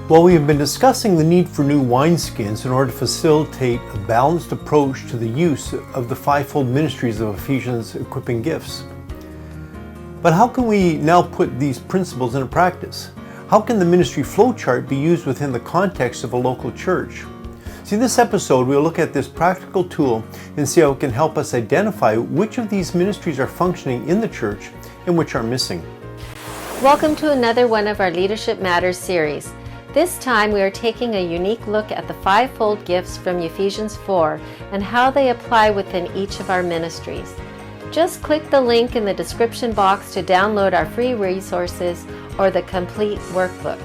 Well, we have been discussing the need for new wineskins in order to facilitate a balanced approach to the use of the Fivefold Ministries of Ephesians equipping gifts. But how can we now put these principles into practice? How can the ministry flowchart be used within the context of a local church? See, in this episode, we'll look at this practical tool and see how it can help us identify which of these ministries are functioning in the church and which are missing. Welcome to another one of our Leadership Matters series. This time we are taking a unique look at the fivefold gifts from Ephesians 4 and how they apply within each of our ministries. Just click the link in the description box to download our free resources or the complete workbook.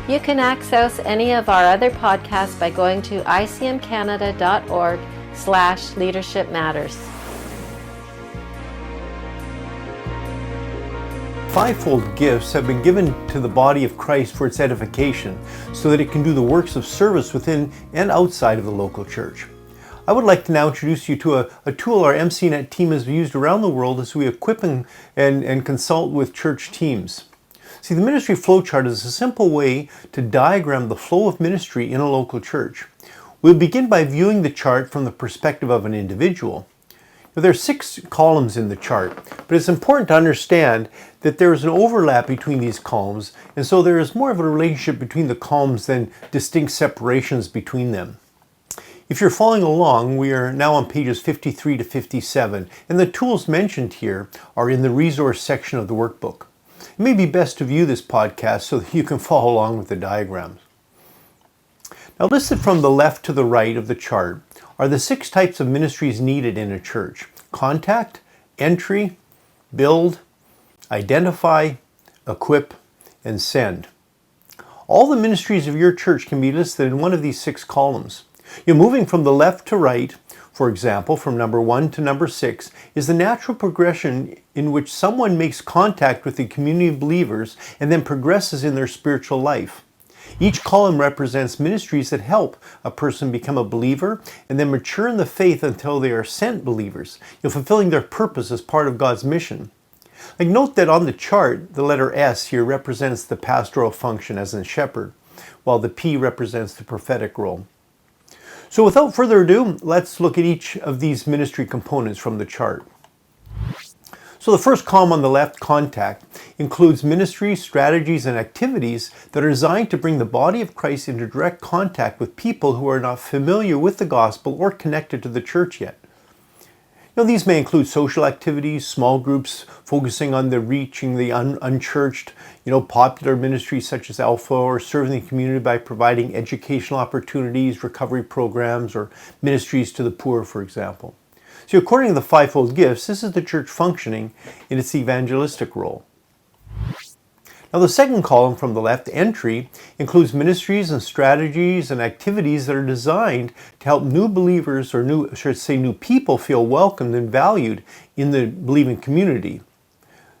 You can access any of our other podcasts by going to icmcanada.org/leadershipmatters. Fivefold gifts have been given to the body of Christ for its edification so that it can do the works of service within and outside of the local church. I would like to now introduce you to a tool our MCNet team has used around the world as we equip and consult with church teams. See, the ministry flowchart is a simple way to diagram the flow of ministry in a local church. We'll begin by viewing the chart from the perspective of an individual. Now, there are 6 columns in the chart, but it's important to understand that there is an overlap between these columns, and so there is more of a relationship between the columns than distinct separations between them. If you're following along, we are now on pages 53 to 57, and the tools mentioned here are in the resource section of the workbook. It may be best to view this podcast so that you can follow along with the diagrams. Now, listed from the left to the right of the chart are the 6 types of ministries needed in a church: contact, entry, build, identify, equip, and send. All the ministries of your church can be listed in one of these 6 columns. You're moving from the left to right, for example, from number 1 to number 6, is the natural progression in which someone makes contact with the community of believers and then progresses in their spiritual life. Each column represents ministries that help a person become a believer and then mature in the faith until they are sent believers, fulfilling their purpose as part of God's mission. Note that on the chart, the letter S here represents the pastoral function as in shepherd, while the P represents the prophetic role. So without further ado, let's look at each of these ministry components from the chart. So the first column on the left, contact, includes ministries, strategies, and activities that are designed to bring the body of Christ into direct contact with people who are not familiar with the gospel or connected to the church yet. These may include social activities, small groups focusing on reaching the unchurched, popular ministries such as Alpha, or serving the community by providing educational opportunities, recovery programs, or ministries to the poor, for example. So according to the fivefold gifts, this is the church functioning in its evangelistic role. Now, the second column from the left, entry, includes ministries and strategies and activities that are designed to help new believers, or new people, feel welcomed and valued in the believing community.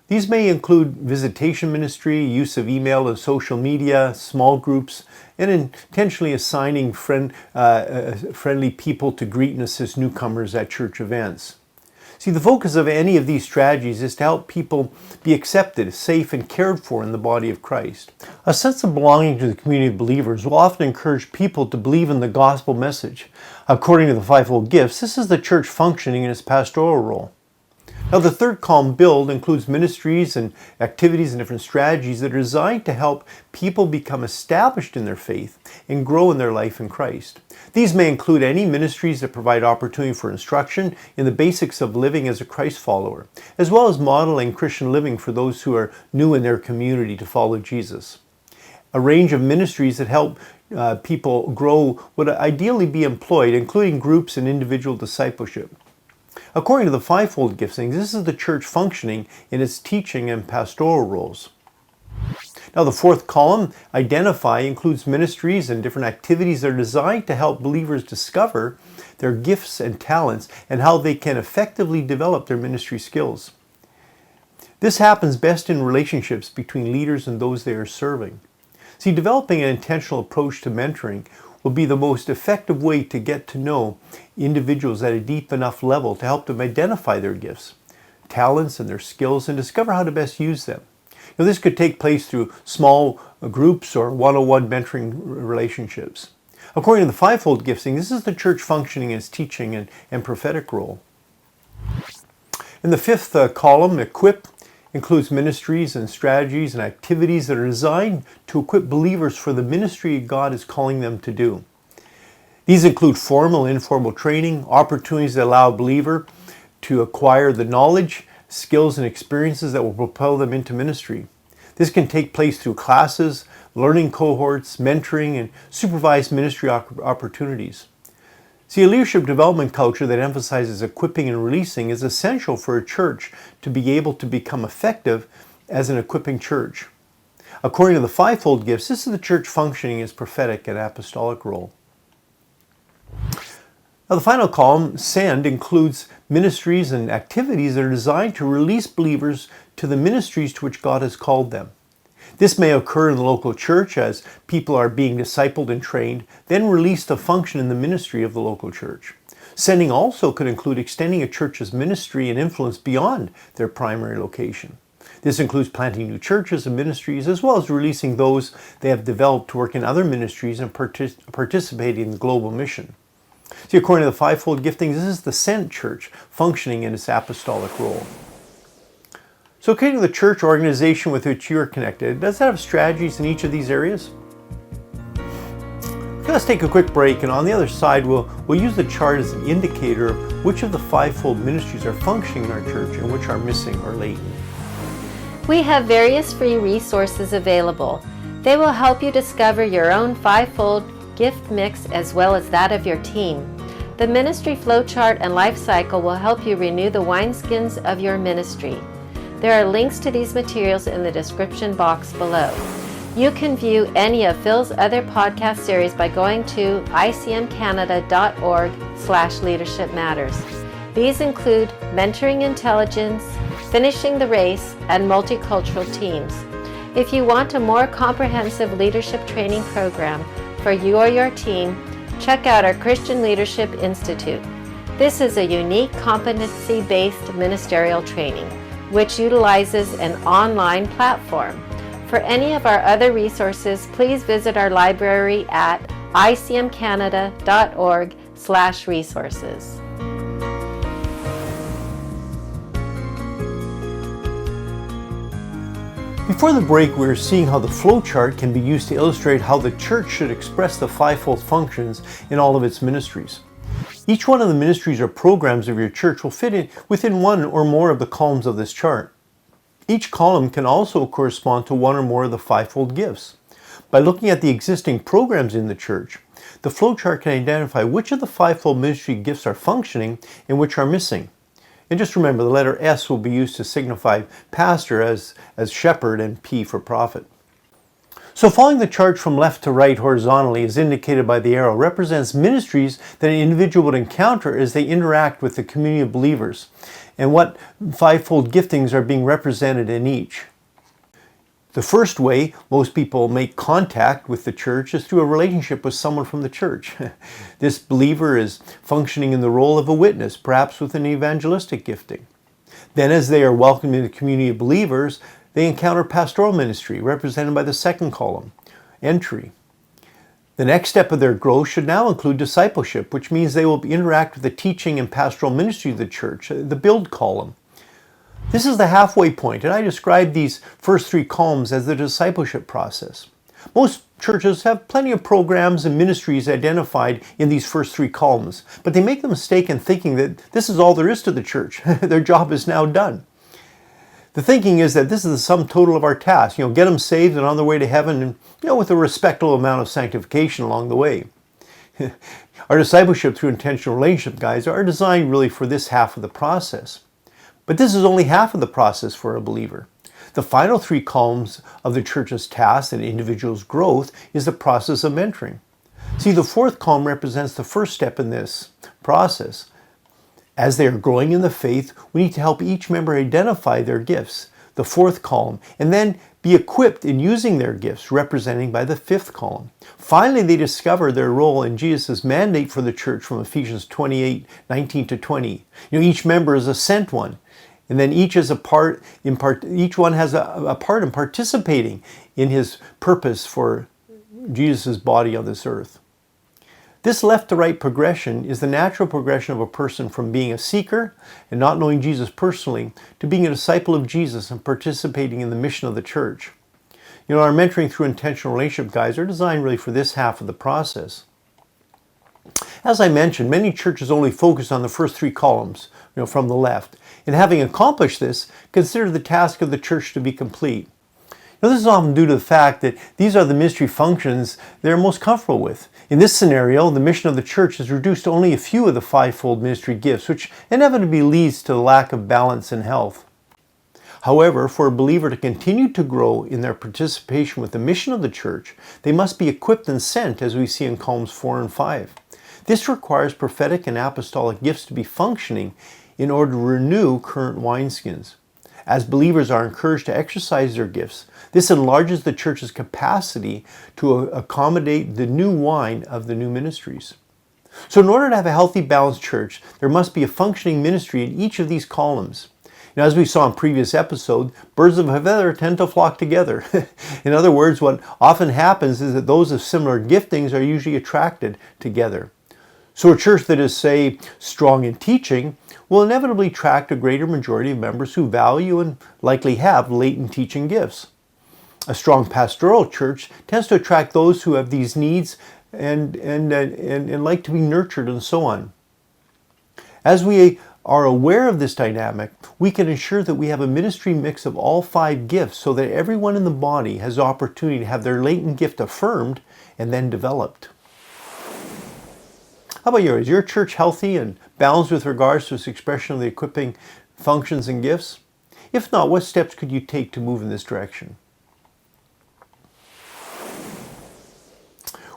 These may include visitation ministry, use of email and social media, small groups, and intentionally assigning friendly people to greet and assist newcomers at church events. See, the focus of any of these strategies is to help people be accepted, safe, and cared for in the body of Christ. A sense of belonging to the community of believers will often encourage people to believe in the gospel message. According to the fivefold gifts, this is the church functioning in its pastoral role. Now, the third column, build, includes ministries and activities and different strategies that are designed to help people become established in their faith and grow in their life in Christ. These may include any ministries that provide opportunity for instruction in the basics of living as a Christ follower, as well as modeling Christian living for those who are new in their community to follow Jesus. A range of ministries that help people grow would ideally be employed, including groups and individual discipleship. According to the fivefold gifting, this is the church functioning in its teaching and pastoral roles. Now, the fourth column, identify, includes ministries and different activities that are designed to help believers discover their gifts and talents and how they can effectively develop their ministry skills. This happens best in relationships between leaders and those they are serving. See, developing an intentional approach to mentoring will be the most effective way to get to know individuals at a deep enough level to help them identify their gifts, talents, and their skills and discover how to best use them. This could take place through small groups or one-on-one mentoring relationships. According to the fivefold gifting, this is the church functioning as teaching and prophetic role. In the fifth column, equip, includes ministries and strategies and activities that are designed to equip believers for the ministry God is calling them to do. These include formal and informal training, opportunities that allow a believer to acquire the knowledge, skills, and experiences that will propel them into ministry. This can take place through classes, learning cohorts, mentoring, and supervised ministry opportunities. See, a leadership development culture that emphasizes equipping and releasing is essential for a church to be able to become effective as an equipping church. According to the fivefold gifts, this is the church functioning as prophetic and apostolic role. Now, the final column, send, includes ministries and activities that are designed to release believers to the ministries to which God has called them. This may occur in the local church as people are being discipled and trained, then released to function in the ministry of the local church. Sending also could include extending a church's ministry and influence beyond their primary location. This includes planting new churches and ministries, as well as releasing those they have developed to work in other ministries and participate in the global mission. See, according to the fivefold giftings, this is the sent church functioning in its apostolic role. So according to the church organization with which you are connected, does it have strategies in each of these areas? Okay, let's take a quick break, and on the other side, we'll use the chart as an indicator of which of the fivefold ministries are functioning in our church and which are missing or latent. We have various free resources available. They will help you discover your own fivefold gift mix as well as that of your team. The ministry flowchart and life cycle will help you renew the wineskins of your ministry. There are links to these materials in the description box below. You can view any of Phil's other podcast series by going to icmcanada.org/leadershipmatters. These include mentoring intelligence, finishing the race, and multicultural teams. If you want a more comprehensive leadership training program for you or your team, check out our Christian Leadership Institute. This is a unique competency-based ministerial training, which utilizes an online platform. For any of our other resources, please visit our library at icmcanada.org/resources. Before the break, we were seeing how the flowchart can be used to illustrate how the church should express the fivefold functions in all of its ministries. Each one of the ministries or programs of your church will fit in within one or more of the columns of this chart. Each column can also correspond to one or more of the fivefold gifts. By looking at the existing programs in the church, the flowchart can identify which of the fivefold ministry gifts are functioning and which are missing. And just remember, the letter S will be used to signify pastor as shepherd and P for prophet. So following the chart from left to right horizontally, as indicated by the arrow, represents ministries that an individual would encounter as they interact with the community of believers, and what fivefold giftings are being represented in each. The first way most people make contact with the church is through a relationship with someone from the church. This believer is functioning in the role of a witness, perhaps with an evangelistic gifting. Then, as they are welcomed in the community of believers, they encounter pastoral ministry, represented by the second column, entry. The next step of their growth should now include discipleship, which means they will interact with the teaching and pastoral ministry of the church, the build column. This is the halfway point, and I describe these first three columns as the discipleship process. Most churches have plenty of programs and ministries identified in these first three columns, but they make the mistake in thinking that this is all there is to the church. Their job is now done. The thinking is that this is the sum total of our task. Get them saved and on their way to heaven, and with a respectable amount of sanctification along the way. Our discipleship through intentional relationship guides are designed really for this half of the process. But this is only half of the process for a believer. The final three columns of the church's tasks and individual's growth is the process of mentoring. See, the fourth column represents the first step in this process. As they are growing in the faith, we need to help each member identify their gifts, the fourth column, and then be equipped in using their gifts, representing by the fifth column. Finally, they discover their role in Jesus' mandate for the church from Ephesians 28:19-20. Each member is a sent one, And then each one has a part in participating in his purpose for Jesus' body on this earth. This left-to-right progression is the natural progression of a person from being a seeker and not knowing Jesus personally to being a disciple of Jesus and participating in the mission of the church. You know, our Mentoring Through Intentional Relationship guides are designed really for this half of the process. As I mentioned, many churches only focus on the first three columns, from the left. And having accomplished this, consider the task of the church to be complete. Now, this is often due to the fact that these are the ministry functions they're most comfortable with. In this scenario, the mission of the church is reduced to only a few of the fivefold ministry gifts, which inevitably leads to the lack of balance and health. However, for a believer to continue to grow in their participation with the mission of the church, they must be equipped and sent, as we see in columns 4 and 5. This requires prophetic and apostolic gifts to be functioning in order to renew current wineskins. As believers are encouraged to exercise their gifts, this enlarges the church's capacity to accommodate the new wine of the new ministries. So in order to have a healthy, balanced church, there must be a functioning ministry in each of these columns. Now, as we saw in previous episode, birds of a feather tend to flock together. In other words, what often happens is that those of similar giftings are usually attracted together. So a church that is, say, strong in teaching will inevitably attract a greater majority of members who value and likely have latent teaching gifts. A strong pastoral church tends to attract those who have these needs and like to be nurtured and so on. As we are aware of this dynamic, we can ensure that we have a ministry mix of all 5 gifts so that everyone in the body has the opportunity to have their latent gift affirmed and then developed. How about yours? Is your church healthy and balanced with regards to its expression of the equipping functions and gifts? If not, what steps could you take to move in this direction?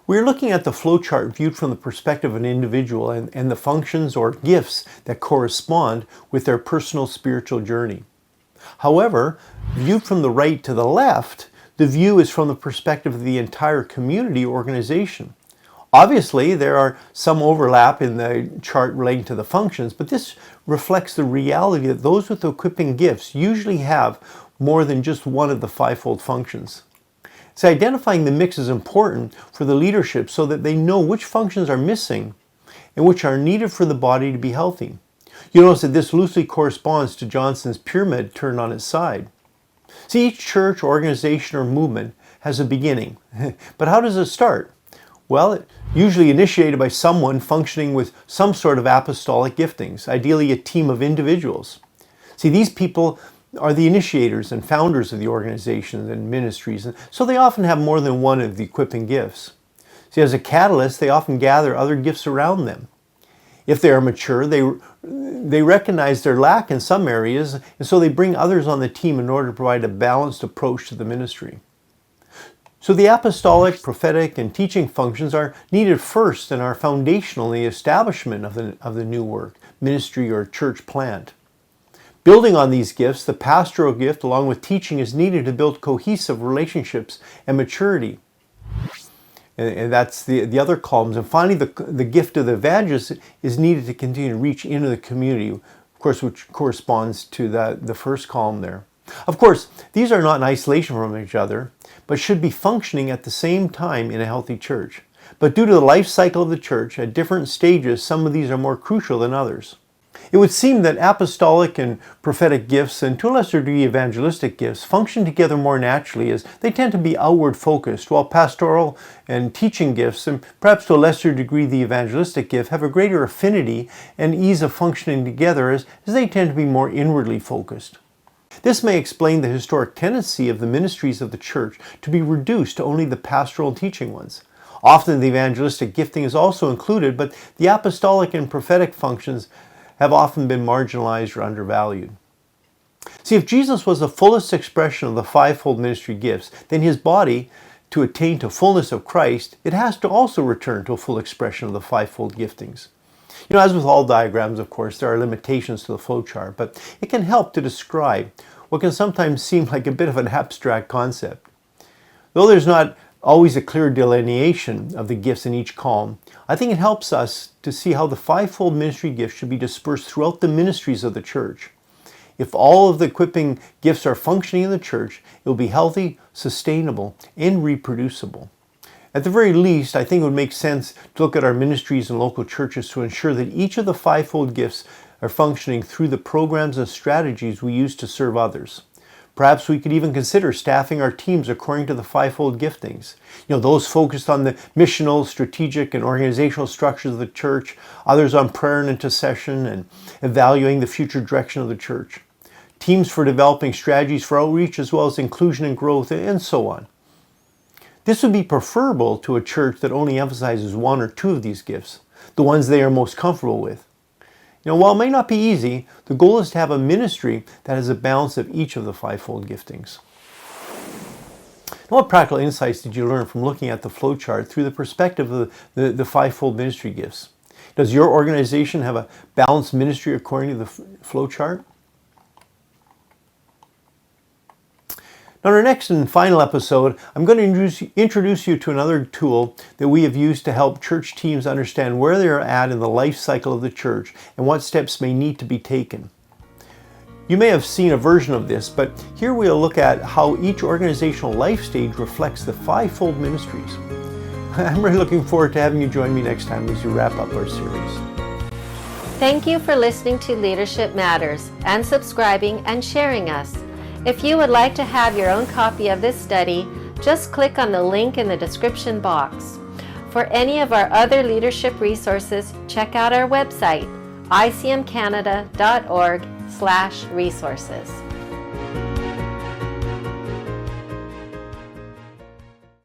We're looking at the flowchart viewed from the perspective of an individual and the functions or gifts that correspond with their personal spiritual journey. However, viewed from the right to the left, the view is from the perspective of the entire community organization. Obviously, there are some overlap in the chart relating to the functions, but this reflects the reality that those with equipping gifts usually have more than just one of the fivefold functions. So identifying the mix is important for the leadership so that they know which functions are missing and which are needed for the body to be healthy. You notice that this loosely corresponds to Johnson's pyramid turned on its side. See, each church, organization, or movement has a beginning. But how does it start? Well, it's usually initiated by someone functioning with some sort of apostolic giftings, ideally a team of individuals. See, these people are the initiators and founders of the organizations and ministries, and so they often have more than one of the equipping gifts. See, as a catalyst, they often gather other gifts around them. If they are mature, they recognize their lack in some areas, and so they bring others on the team in order to provide a balanced approach to the ministry. So the apostolic, prophetic, and teaching functions are needed first and are foundational in the establishment of the new work, ministry, or church plant. Building on these gifts, the pastoral gift along with teaching is needed to build cohesive relationships and maturity. And that's the other columns. And finally, the gift of the evangelist is needed to continue to reach into the community, of course, which corresponds to the first column there. Of course, these are not in isolation from each other, but should be functioning at the same time in a healthy church. But due to the life cycle of the church, at different stages, some of these are more crucial than others. It would seem that apostolic and prophetic gifts, and to a lesser degree evangelistic gifts, function together more naturally as they tend to be outward focused, while pastoral and teaching gifts, and perhaps to a lesser degree the evangelistic gift, have a greater affinity and ease of functioning together as they tend to be more inwardly focused. This may explain the historic tendency of the ministries of the church to be reduced to only the pastoral and teaching ones. Often the evangelistic gifting is also included, but the apostolic and prophetic functions have often been marginalized or undervalued. See, if Jesus was the fullest expression of the fivefold ministry gifts, then his body, to attain to fullness of Christ, it has to also return to a full expression of the fivefold giftings. As with all diagrams, of course, there are limitations to the flowchart, but it can help to describe what can sometimes seem like a bit of an abstract concept. Though there's not always a clear delineation of the gifts in each column, I think it helps us to see how the fivefold ministry gifts should be dispersed throughout the ministries of the church. If all of the equipping gifts are functioning in the church, it will be healthy, sustainable, and reproducible. At the very least, I think it would make sense to look at our ministries and local churches to ensure that each of the fivefold gifts are functioning through the programs and strategies we use to serve others. Perhaps we could even consider staffing our teams according to the fivefold giftings. Those focused on the missional, strategic, and organizational structures of the church, others on prayer and intercession and evaluating the future direction of the church. Teams for developing strategies for outreach as well as inclusion and growth, and so on. This would be preferable to a church that only emphasizes one or two of these gifts, the ones they are most comfortable with. While it may not be easy, the goal is to have a ministry that has a balance of each of the fivefold giftings. Now, what practical insights did you learn from looking at the flowchart through the perspective of the fivefold ministry gifts? Does your organization have a balanced ministry according to the flowchart? Now, in our next and final episode, I'm going to introduce you to another tool that we have used to help church teams understand where they are at in the life cycle of the church and what steps may need to be taken. You may have seen a version of this, but here we'll look at how each organizational life stage reflects the fivefold ministries. I'm really looking forward to having you join me next time as we wrap up our series. Thank you for listening to Leadership Matters and subscribing and sharing us. If you would like to have your own copy of this study, just click on the link in the description box. For any of our other leadership resources, check out our website, icmcanada.org/resources.